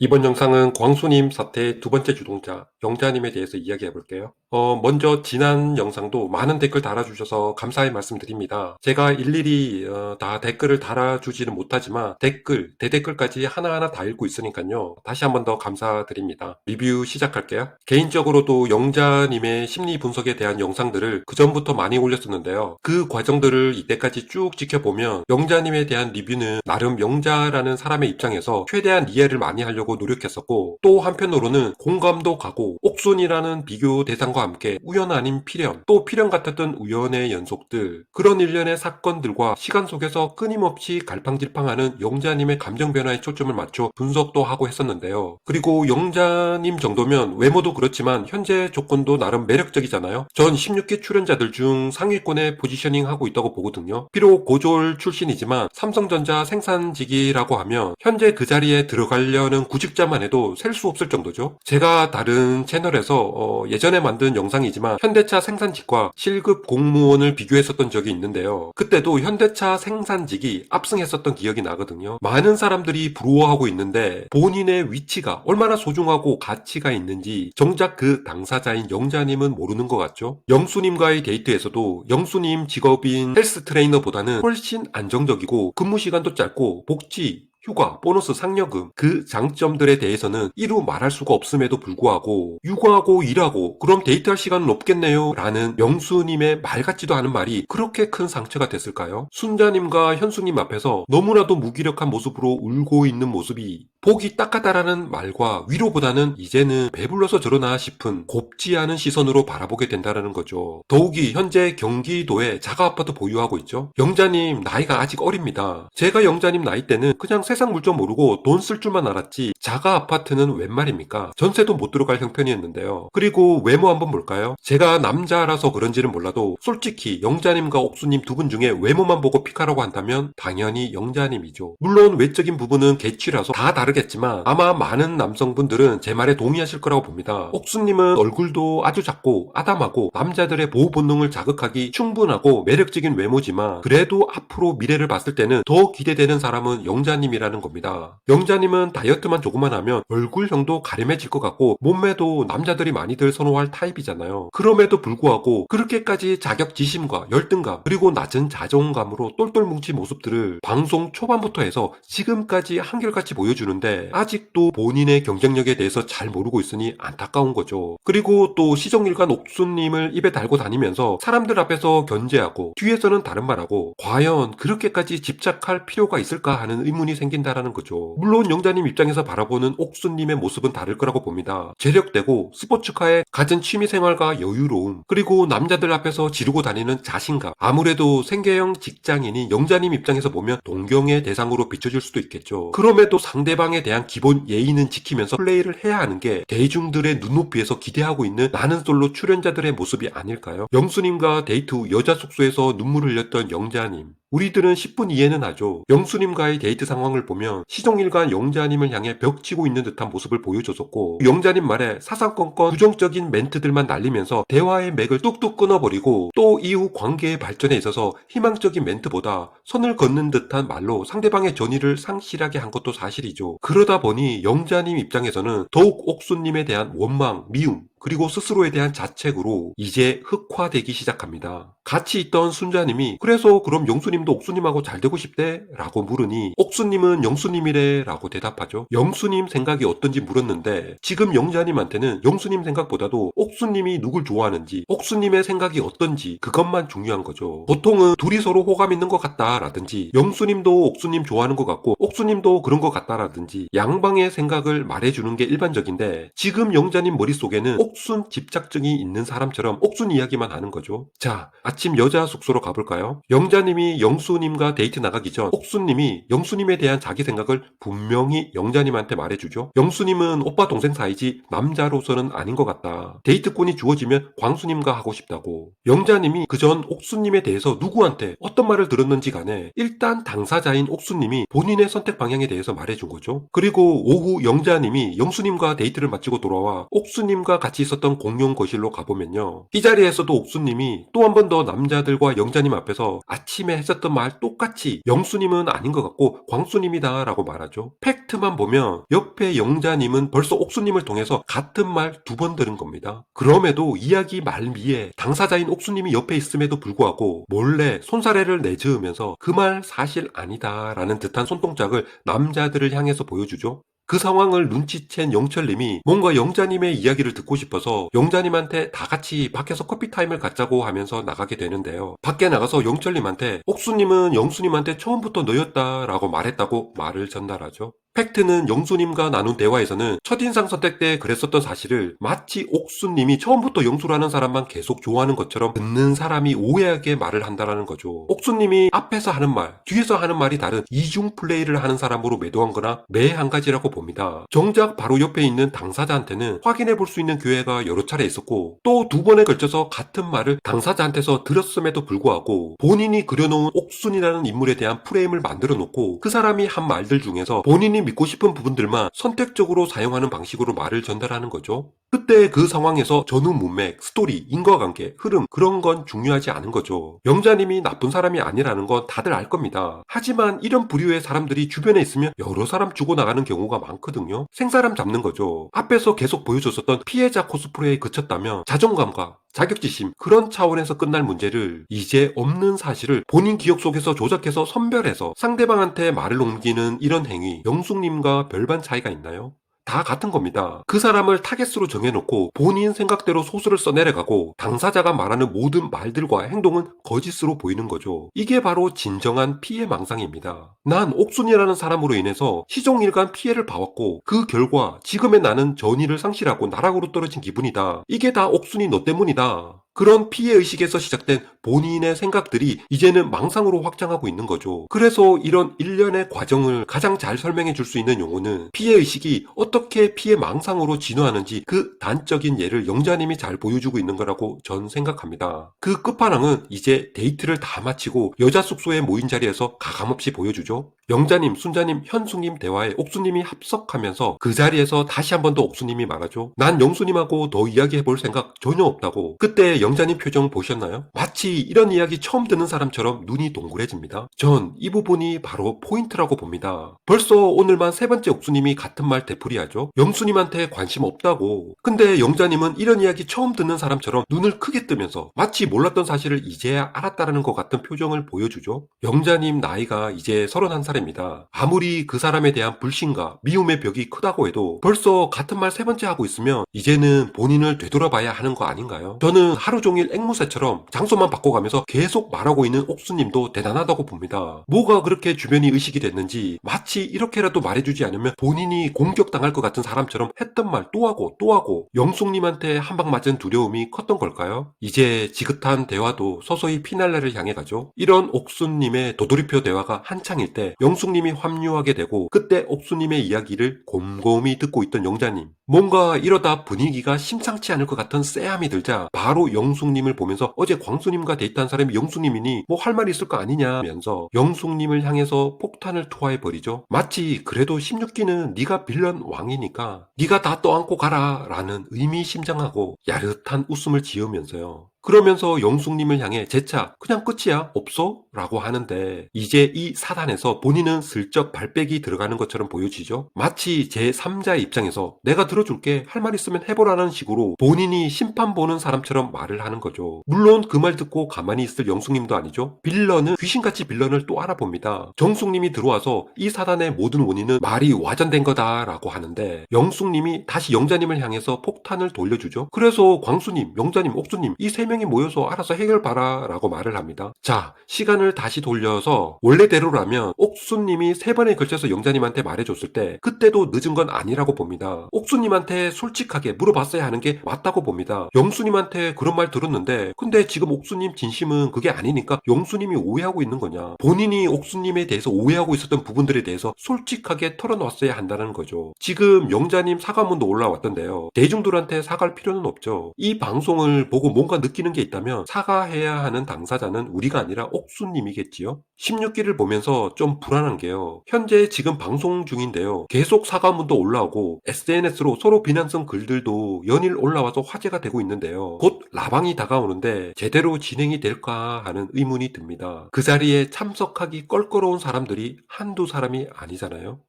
이번 영상은 광수님 사태의 두 번째 주동자 영자님에 대해서 이야기해 볼게요. 먼저 지난 영상도 많은 댓글 달아주셔서 감사의 말씀드립니다. 제가 일일이 다 댓글을 달아주지는 못하지만 댓글, 대댓글까지 하나하나 다 읽고 있으니까요. 다시 한번 더 감사드립니다. 리뷰 시작할게요. 개인적으로도 영자님의 심리 분석에 대한 영상들을 그전부터 많이 올렸었는데요. 그 과정들을 이때까지 쭉 지켜보면 영자님에 대한 리뷰는 나름 영자라는 사람의 입장에서 최대한 이해를 많이 하려고 노력했었고, 또 한편으로는 공감도 가고 옥순이라는 비교 대상과 함께 우연 아닌 필연, 또 필연 같았던 우연의 연속들, 그런 일련의 사건들과 시간 속에서 끊임없이 갈팡질팡하는 영자님의 감정 변화에 초점을 맞춰 분석도 하고 했었는데요. 그리고 영자님 정도면 외모도 그렇지만 현재 조건도 나름 매력적이잖아요. 전 16기 출연자들 중 상위권에 포지셔닝하고 있다고 보거든요. 비록 고졸 출신이지만 삼성전자 생산직이라고 하면 현재 그 자리에 들어가려는 구직자만 해도 셀 수 없을 정도죠. 제가 다른 채널에서 예전에 만든 영상이지만 현대차 생산직과 실급 공무원을 비교했었던 적이 있는데요. 그때도 현대차 생산직이 압승했었던 기억이 나거든요. 많은 사람들이 부러워하고 있는데 본인의 위치가 얼마나 소중하고 가치가 있는지 정작 그 당사자인 영자님은 모르는 것 같죠. 영수님과의 데이트에서도 영수님 직업인 헬스 트레이너보다는 훨씬 안정적이고 근무 시간도 짧고 복지, 휴가, 보너스, 상여금, 그 장점들에 대해서는 이루 말할 수가 없음에도 불구하고 육아하고 일하고 그럼 데이트할 시간은 없겠네요 라는 영수님의 말 같지도 않은 말이 그렇게 큰 상처가 됐을까요? 순자님과 현수님 앞에서 너무나도 무기력한 모습으로 울고 있는 모습이 보기 딱하다라는 말과 위로보다는 이제는 배불러서 저러나 싶은 곱지 않은 시선으로 바라보게 된다는 거죠. 더욱이 현재 경기도에 자가아파트 보유하고 있죠. 영자님 나이가 아직 어립니다. 제가 영자님 나이 때는 그냥 세상 물정 모르고 돈 쓸 줄만 알았지 자가아파트는 웬 말입니까? 전세도 못 들어갈 형편이었는데요. 그리고 외모 한번 볼까요? 제가 남자라서 그런지는 몰라도 솔직히 영자님과 옥수님 두 분 중에 외모만 보고 픽하라고 한다면 당연히 영자님이죠. 물론 외적인 부분은 개취라서 다 다르겠지만 아마 많은 남성분들은 제 말에 동의하실 거라고 봅니다. 옥수님은 얼굴도 아주 작고 아담하고 남자들의 보호 본능을 자극하기 충분하고 매력적인 외모지만 그래도 앞으로 미래를 봤을 때는 더 기대되는 사람은 영자님이라는 겁니다. 영자님은 다이어트만 조금만 하면 얼굴형도 가림해질 것 같고 몸매도 남자들이 많이들 선호할 타입이잖아요. 그럼에도 불구하고 그렇게까지 자격지심과 열등감 그리고 낮은 자존감으로 똘똘 뭉친 모습들을 방송 초반부터 해서 지금까지 한결같이 보여주는데 아직도 본인의 경쟁력에 대해서 잘 모르고 있으니 안타까운 거죠. 그리고 또 시종일관 옥수님을 입에 달고 다니면서 사람들 앞에서 견제하고 뒤에서는 다른 말하고 과연 그렇게까지 집착할 필요가 있을까 하는 의문이 생긴다라는 거죠. 물론 영자님 입장에서 바라보는 옥수님의 모습은 다를 거라고 봅니다. 재력되고 스포츠카에 갖은 취미생활과 여유로움 그리고 남자들 앞에서 지르고 다니는 자신감 아무래도 생계형 직장인이 영자님 입장에서 보면 동경의 대상으로 비춰질 수도 있겠죠. 그럼에도 상대방에 대한 기본 예의는 지키면서 플레이를 해야 하는 게 대중들의 눈높이에서 기대하고 있는 나는 솔로 출연자들의 모습이 아닐까요? 영수님과 데이트 후 여자 숙소에서 눈물을 흘렸던 영자님 우리들은 10분 이해는 하죠. 영수님과의 데이트 상황을 보면 시종일관 영자님을 향해 벽치고 있는 듯한 모습을 보여줬었고 영자님 말에 사사건건 부정적인 멘트들만 날리면서 대화의 맥을 뚝뚝 끊어버리고 또 이후 관계의 발전에 있어서 희망적인 멘트보다 선을 긋는 듯한 말로 상대방의 전의를 상실하게 한 것도 사실이죠. 그러다 보니 영자님 입장에서는 더욱 옥수님에 대한 원망, 미움 그리고 스스로에 대한 자책으로 이제 흑화되기 시작합니다. 같이 있던 순자님이 그래서 그럼 영수님도 옥수님하고 잘 되고 싶대? 라고 물으니 옥수님은 영수님이래 라고 대답하죠. 영수님 생각이 어떤지 물었는데 지금 영자님한테는 영수님 생각보다도 옥수님이 누굴 좋아하는지 옥수님의 생각이 어떤지 그것만 중요한 거죠. 보통은 둘이 서로 호감 있는 것 같다 라든지 영수님도 옥수님 좋아하는 것 같고 옥수님도 그런 것 같다 라든지 양방의 생각을 말해주는 게 일반적인데 지금 영자님 머릿속에는 옥순 집착증이 있는 사람처럼 옥순 이야기만 하는 거죠. 자, 아침 여자 숙소로 가볼까요? 영자님이 영수님과 데이트 나가기 전 옥순님이 영수님에 대한 자기 생각을 분명히 영자님한테 말해주죠. 영수님은 오빠 동생 사이지 남자로서는 아닌 것 같다. 데이트권이 주어지면 광수님과 하고 싶다고. 영자님이 그전 옥순님에 대해서 누구한테 어떤 말을 들었는지 간에 일단 당사자인 옥순님이 본인의 선택 방향에 대해서 말해준 거죠. 그리고 오후 영자님이 영수님과 데이트를 마치고 돌아와 옥수님과 같이 있었던 공용 거실로 가보면요. 이 자리에서도 옥수님이 또 한 번 더 남자들과 영자님 앞에서 아침에 했었던 말 똑같이 영수님은 아닌 것 같고 광수님이다 라고 말하죠. 팩트만 보면 옆에 영자님은 벌써 옥수님을 통해서 같은 말 2번 들은 겁니다. 그럼에도 이야기 말미에 당사자인 옥수님이 옆에 있음에도 불구하고 몰래 손사래를 내저으면서 그 말 사실 아니다 라는 듯한 손동작을 남자들을 향해서 보여주죠. 그 상황을 눈치챈 영철님이 뭔가 영자님의 이야기를 듣고 싶어서 영자님한테 다 같이 밖에서 커피 타임을 갖자고 하면서 나가게 되는데요. 밖에 나가서 영철님한테 옥수님은 영수님한테 처음부터 너였다 라고 말했다고 말을 전달하죠. 팩트는 영수님과 나눈 대화에서는 첫인상 선택 때 그랬었던 사실을 마치 옥수님이 처음부터 영수라는 사람만 계속 좋아하는 것처럼 듣는 사람이 오해하게 말을 한다는 거죠. 옥수님이 앞에서 하는 말, 뒤에서 하는 말이 다른 이중 플레이를 하는 사람으로 매도한 거나 매 한 가지라고 봅니다. 정작 바로 옆에 있는 당사자한테는 확인해 볼 수 있는 기회가 여러 차례 있었고 또 2번에 걸쳐서 같은 말을 당사자한테서 들었음에도 불구하고 본인이 그려놓은 옥순이라는 인물에 대한 프레임을 만들어 놓고 그 사람이 한 말들 중에서 본인이 믿고 싶은 부분들만 선택적으로 사용하는 방식으로 말을 전달하는 거죠. 그때 그 상황에서 전후 문맥, 스토리, 인과관계, 흐름 그런 건 중요하지 않은 거죠. 영자님이 나쁜 사람이 아니라는 건 다들 알 겁니다. 하지만 이런 부류의 사람들이 주변에 있으면 여러 사람 죽어나가는 경우가 많거든요. 생사람 잡는 거죠. 앞에서 계속 보여줬었던 피해자 코스프레에 그쳤다면 자존감과 자격지심 그런 차원에서 끝날 문제를 이제 없는 사실을 본인 기억 속에서 조작해서 선별해서 상대방한테 말을 옮기는 이런 행위 영숙님과 별반 차이가 있나요? 다 같은 겁니다. 그 사람을 타겟으로 정해놓고 본인 생각대로 소설을 써내려가고 당사자가 말하는 모든 말들과 행동은 거짓으로 보이는 거죠. 이게 바로 진정한 피해 망상입니다. 난 옥순이라는 사람으로 인해서 시종일관 피해를 봐왔고 그 결과 지금의 나는 전의를 상실하고 나락으로 떨어진 기분이다. 이게 다 옥순이 너 때문이다. 그런 피해의식에서 시작된 본인의 생각들이 이제는 망상으로 확장하고 있는 거죠. 그래서 이런 일련의 과정을 가장 잘 설명해 줄 수 있는 용어는 피해의식이 어떻게 피해 망상으로 진화하는지 그 단적인 예를 영자님이 잘 보여주고 있는 거라고 전 생각합니다. 그 끝판왕은 이제 데이트를 다 마치고 여자 숙소에 모인 자리에서 가감없이 보여주죠. 영자님, 순자님, 현숙님 대화에 옥수님이 합석하면서 그 자리에서 다시 한 번 더 옥수님이 말하죠. 난 영수님하고 더 이야기해볼 생각 전혀 없다고. 그때 영자님 표정 보셨나요? 마치 이런 이야기 처음 듣는 사람처럼 눈이 동그래집니다. 전 이 부분이 바로 포인트라고 봅니다. 벌써 오늘만 3번째 옥수님이 같은 말 되풀이하죠. 영수님한테 관심 없다고. 근데 영자님은 이런 이야기 처음 듣는 사람처럼 눈을 크게 뜨면서 마치 몰랐던 사실을 이제야 알았다라는 것 같은 표정을 보여주죠. 영자님 나이가 이제 31살입니다. 아무리 그 사람에 대한 불신과 미움의 벽이 크다고 해도 벌써 같은 말 3번째 하고 있으면 이제는 본인을 되돌아봐야 하는 거 아닌가요? 저는 하루 종일 앵무새처럼 장소만 바꿔가면서 계속 말하고 있는 옥수님도 대단하다고 봅니다. 뭐가 그렇게 주변이 의식이 됐는지 마치 이렇게라도 말해주지 않으면 본인이 공격당할 것 같은 사람처럼 했던 말 또 하고 또 하고 영숙님한테 한 방 맞은 두려움이 컸던 걸까요? 이제 지긋한 대화도 서서히 피날레를 향해 가죠. 이런 옥수님의 도돌이표 대화가 한창일 때 영숙님이 합류하게 되고 그때 옥수님의 이야기를 곰곰이 듣고 있던 영자님 뭔가 이러다 분위기가 심상치 않을 것 같은 쎄함이 들자 바로 영숙님을 보면서 어제 광수님과 데이트한 사람이 영숙님이니 뭐 할 말이 있을 거 아니냐면서 영숙님을 향해서 폭탄을 투하해버리죠. 마치 그래도 16기는 네가 빌런 왕이니까 네가 다 떠안고 가라 라는 의미심장하고 야릇한 웃음을 지으면서요. 그러면서 영숙님을 향해 재차 그냥 끝이야 없어? 라고 하는데 이제 이 사단에서 본인은 슬쩍 발빼기 들어가는 것처럼 보여지죠. 마치 제3자의 입장에서 내가 들어줄게 할 말 있으면 해보라는 식으로 본인이 심판 보는 사람처럼 말을 하는 거죠. 물론 그 말 듣고 가만히 있을 영숙님도 아니죠. 빌런은 귀신같이 빌런을 또 알아봅니다. 정숙님이 들어와서 이 사단의 모든 원인은 말이 와전된 거다 라고 하는데 영숙님이 다시 영자님을 향해서 폭탄을 돌려주죠. 그래서 광수님, 영자님, 옥수님 이 3명이 모여서 알아서 해결봐라 라고 말을 합니다. 자, 시간을 다시 돌려서 원래대로라면 옥수님이 3번에 걸쳐서 영자님한테 말해줬을 때 그때도 늦은 건 아니라고 봅니다. 옥수님한테 솔직하게 물어봤어야 하는 게 맞다고 봅니다. 영수님한테 그런 말 들었는데 근데 지금 옥수님 진심은 그게 아니니까 영수님이 오해하고 있는 거냐. 본인이 옥수님에 대해서 오해하고 있었던 부분들에 대해서 솔직하게 털어놨어야 한다는 거죠. 지금 영자님 사과문도 올라왔던데요. 대중들한테 사과할 필요는 없죠. 이 방송을 보고 뭔가 느낀 느끼는 게 있다면 사과해야 하는 당사자는 우리가 아니라 옥수님이겠지요. 16기를 보면서 좀 불안한 게요. 현재 지금 방송 중인데요. 계속 사과문도 올라오고 SNS로 서로 비난성 글들도 연일 올라와서 화제가 되고 있는데요. 곧 라방이 다가오는데 제대로 진행이 될까 하는 의문이 듭니다. 그 자리에 참석하기 껄끄러운 사람들이 한두 사람이 아니잖아요.